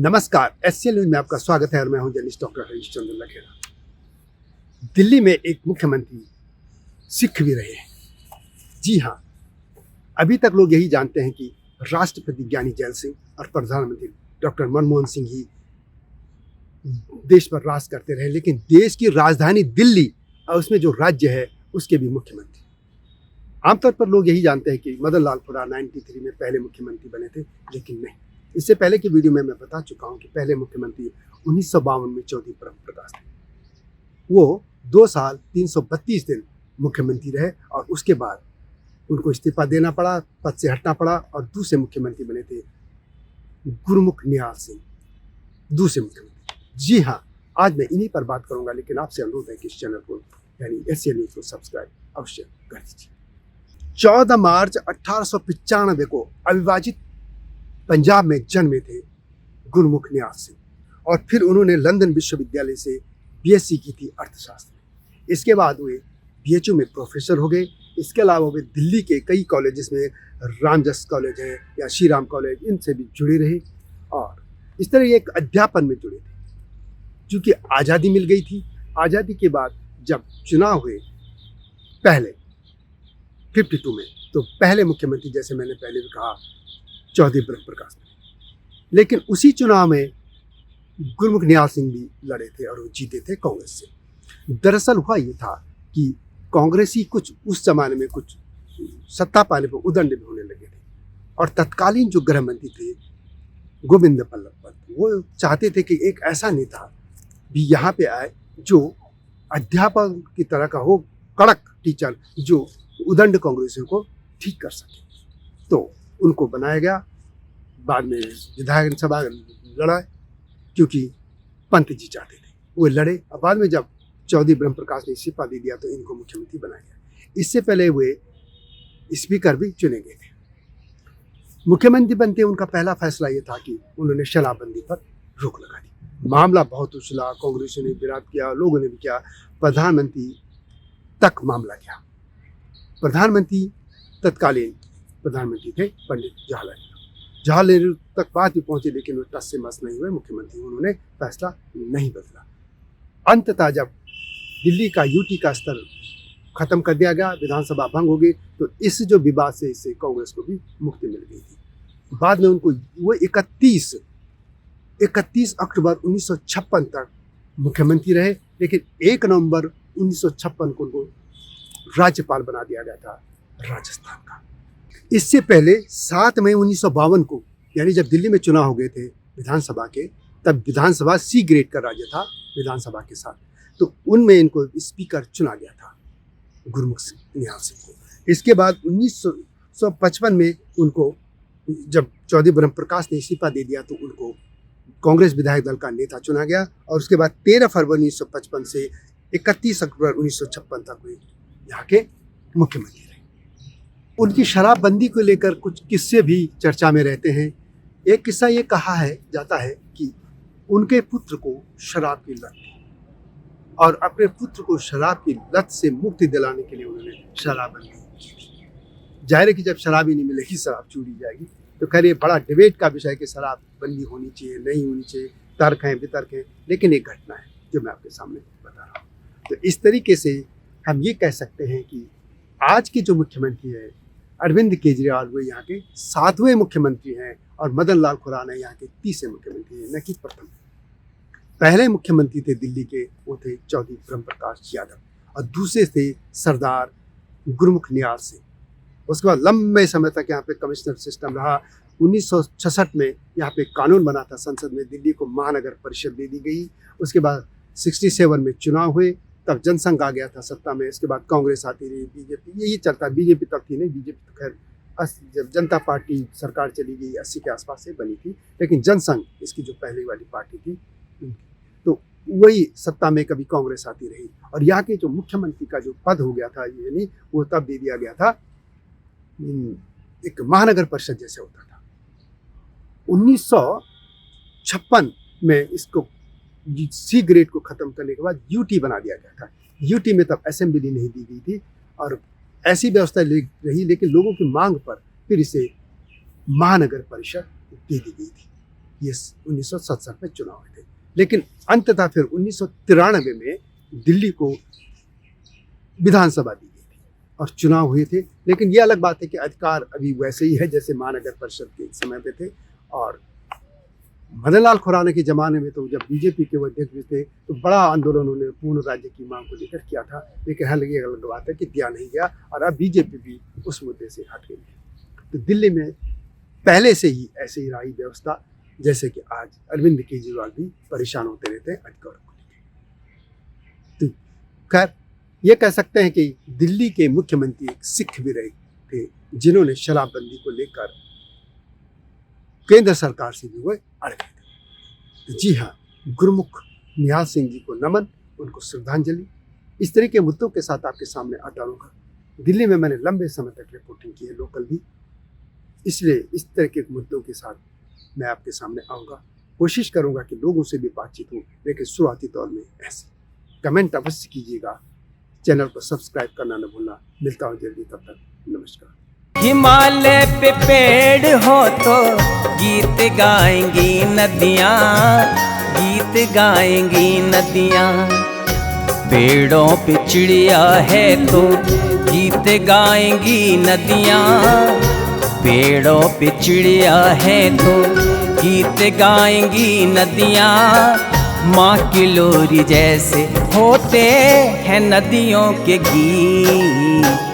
नमस्कार, SCL news में आपका स्वागत है और मैं हूं जर्नलिस्ट डॉक्टर हरीश चंद्र लखेड़ा। दिल्ली में एक मुख्यमंत्री सिख भी रहे हैं। जी हां, अभी तक लोग यही जानते हैं कि राष्ट्रपति ज्ञानी जैल सिंह और प्रधानमंत्री डॉक्टर मनमोहन सिंह ही देश पर राज करते रहे, लेकिन देश की राजधानी दिल्ली और उसमें जो राज्य है उसके भी मुख्यमंत्री। आमतौर पर लोग यही जानते हैं कि मदन लाल खुराना 93 में पहले मुख्यमंत्री बने थे, लेकिन नहीं। इससे पहले की वीडियो में मैं बता चुका हूं कि पहले मुख्यमंत्री 1952 में चौधरी ब्रह्म प्रकाश थे। वो 2 साल 332 दिन मुख्यमंत्री रहे और उसके बाद उनको इस्तीफा देना पड़ा, पद से हटना पड़ा और दूसरे मुख्यमंत्री बने थे गुरमुख निहाल सिंह, दूसरे मुख्यमंत्री। जी हाँ, आज मैं इन्हीं पर बात करूंगा, लेकिन आपसे अनुरोध है कि इस चैनल को यानी एससीएल न्यूज को सब्सक्राइब अवश्य कर दीजिए। 14 मार्च 1895 को अविभाजित पंजाब में जन्मे थे गुरमुख निहाल सिंह और फिर उन्होंने लंदन विश्वविद्यालय से बीएससी की थी अर्थशास्त्र में। इसके बाद वे बीएचयू में प्रोफेसर हो गए। इसके अलावा वे दिल्ली के कई कॉलेजेस में, रामजस कॉलेज है या श्री राम कॉलेज, इनसे भी जुड़े रहे और इस तरह एक अध्यापन में जुड़े थे। क्योंकि आज़ादी मिल गई थी, आज़ादी के बाद जब चुनाव हुए पहले 52 में, तो पहले मुख्यमंत्री जैसे मैंने पहले भी कहा चौधरी ब्रह्म प्रकाश ने, लेकिन उसी चुनाव में गुरमुख निहाल सिंह भी लड़े थे और वो जीते थे कांग्रेस से। दरअसल हुआ ये था कि कांग्रेसी कुछ उस जमाने में कुछ सत्ता पाने पर उदंड भी होने लगे थे और तत्कालीन जो गृह मंत्री थे गोविंद बल्लभ पंत, वो चाहते थे कि एक ऐसा नेता भी यहाँ पे आए जो अध्यापक की तरह का हो, कड़क टीचर जो उदंड कांग्रेसियों को ठीक कर सके। तो उनको बनाया गया। बाद में विधायक सभा लड़ा क्योंकि पंत जी चाहते थे, वो लड़े और बाद में जब चौधरी ब्रह्म प्रकाश ने इस्तीफा दे दिया तो इनको मुख्यमंत्री बनाया गया। इससे पहले वे स्पीकर भी चुने गए थे। मुख्यमंत्री बनते उनका पहला फैसला ये था कि उन्होंने शराबबंदी पर रोक लगा दी। मामला बहुत उछला, कांग्रेस ने विरोध किया, लोगों ने भी किया, प्रधानमंत्री तक मामला गया। प्रधानमंत्री तत्कालीन प्रधानमंत्री थे पंडित जवाहरलाल नेहरू तक बात भी पहुंची, लेकिन वो टस से मस नहीं हुए मुख्यमंत्री, उन्होंने फैसला नहीं बदला। अंततः जब दिल्ली का यूटी का स्तर खत्म कर दिया गया, विधानसभा भंग हो गई, तो इस जो विवाद से इससे कांग्रेस को भी मुक्ति मिल गई थी। बाद में उनको वो 31 अक्टूबर 1956 तक मुख्यमंत्री रहे, लेकिन 1 नवंबर 1956 को उनको राज्यपाल बना दिया गया था राजस्थान का। इससे पहले 7 मई 1952 को, यानी जब दिल्ली में चुनाव हो गए थे विधानसभा के, तब विधानसभा सी ग्रेड का राज्य था विधानसभा के साथ, तो उनमें इनको स्पीकर चुना गया था गुरमुख निहाल सिंह को। इसके बाद 1955 में उनको, जब चौधरी ब्रह्म प्रकाश ने इस्तीफा दे दिया, तो उनको कांग्रेस विधायक दल का नेता चुना गया और उसके बाद 13 फरवरी 1955 से 31 अक्टूबर 1956 तक वे यहाँ के मुख्यमंत्री रहे। उनकी शराबबंदी को लेकर कुछ किस्से भी चर्चा में रहते हैं। एक किस्सा ये कहा जाता है कि उनके पुत्र को शराब की लत थी और अपने पुत्र को शराब की लत से मुक्ति दिलाने के लिए उन्होंने शराबबंदी की थी। जाहिर है कि जब शराब ही नहीं मिलेगी, शराब छूटी जाएगी। तो खैर ये बड़ा डिबेट का विषय कि शराबबंदी होनी चाहिए, नहीं होनी चाहिए, तर्क हैं वितर्क हैं, लेकिन एक घटना है जो मैं आपके सामने बता रहा हूँ। तो इस तरीके से हम ये कह सकते हैं कि आज के जो मुख्यमंत्री है अरविंद केजरीवाल, वो यहाँ के 7वें मुख्यमंत्री हैं और मदन लाल खुराना यहाँ के 30वें मुख्यमंत्री हैं, न कि प्रथम। पहले मुख्यमंत्री थे दिल्ली के, वो थे चौधरी ब्रह्म प्रकाश यादव और दूसरे थे सरदार गुरमुख निहाल सिंह। उसके बाद लंबे समय तक यहाँ पे कमिश्नर सिस्टम रहा। 1966 में यहाँ पे कानून बना था संसद में, दिल्ली को महानगर परिषद दे दी गई। उसके बाद 67 में चुनाव हुए, तब जनसंघ आ गया था सत्ता में। इसके बाद कांग्रेस आती रही, बीजेपी, यही चलता। बीजेपी तब थी नहीं, बीजेपी तो खैर जब जनता पार्टी सरकार चली गई 80 के आसपास से बनी थी, लेकिन जनसंघ इसकी जो पहली वाली पार्टी थी, तो वही सत्ता में कभी कांग्रेस आती रही। और यहाँ के जो मुख्यमंत्री का जो पद हो गया था, यानी वो तब दे दिया गया था, एक महानगर परिषद जैसे होता था। 1956 में इसको सी ग्रेड को खत्म करने के बाद यूटी बना दिया गया था। यूटी में तब असेंबली नहीं दी गई थी और ऐसी व्यवस्था रही, लेकिन लोगों की मांग पर फिर इसे महानगर परिषद दे दी गई थी। ये 1967 में चुनाव हुए थे। लेकिन अंततः फिर 1993 में दिल्ली को विधानसभा दी गई थी और चुनाव हुए थे। लेकिन ये अलग बात है कि अधिकार अभी वैसे ही है जैसे महानगर परिषद के समय पे थे। और मदन लाल खुराना के ज़माने में तो जब बीजेपी के वो अध्यक्ष थे तो बड़ा आंदोलन उन्होंने पूर्ण राज्य की मांग को लेकर किया था। लेकिन हाल ये अलग बात है कि दिया नहीं गया और अब बीजेपी भी उस मुद्दे से हट गई है। तो दिल्ली में पहले से ही ऐसे ही रही व्यवस्था, जैसे कि आज अरविंद केजरीवाल भी परेशान होते रहते हैं अधिकारों को लेकर। तो खैर ये कह सकते हैं कि दिल्ली के मुख्यमंत्री एक सिख भी रहे थे जिन्होंने शराबबंदी को लेकर केंद्र सरकार से भी वो अड़ गए थे। तो जी हाँ, गुरुमुख निहाल सिंह जी को नमन, उनको श्रद्धांजलि। इस तरह के मुद्दों के साथ आपके सामने आता रहूँगा। दिल्ली में मैंने लंबे समय तक रिपोर्टिंग की है, लोकल भी, इसलिए इस तरह के मुद्दों के साथ मैं आपके सामने आऊँगा। कोशिश करूँगा कि लोगों से भी बातचीत हो, लेकिन शुरुआती दौर में ऐसे कमेंट अवश्य कीजिएगा। चैनल को सब्सक्राइब करना न भूलना। मिलता हूँ जल्दी, तब तक नमस्कार। हिमालय पे पेड़ हो तो गीत गाएंगी नदियाँ, गीत गाएंगी नदियाँ। पेड़ों पे चिड़िया है तो गीत गाएंगी नदियाँ, पेड़ों पे चिड़िया है तो गीत गाएंगी नदियाँ। माँ की लोरी जैसे होते हैं नदियों के गीत।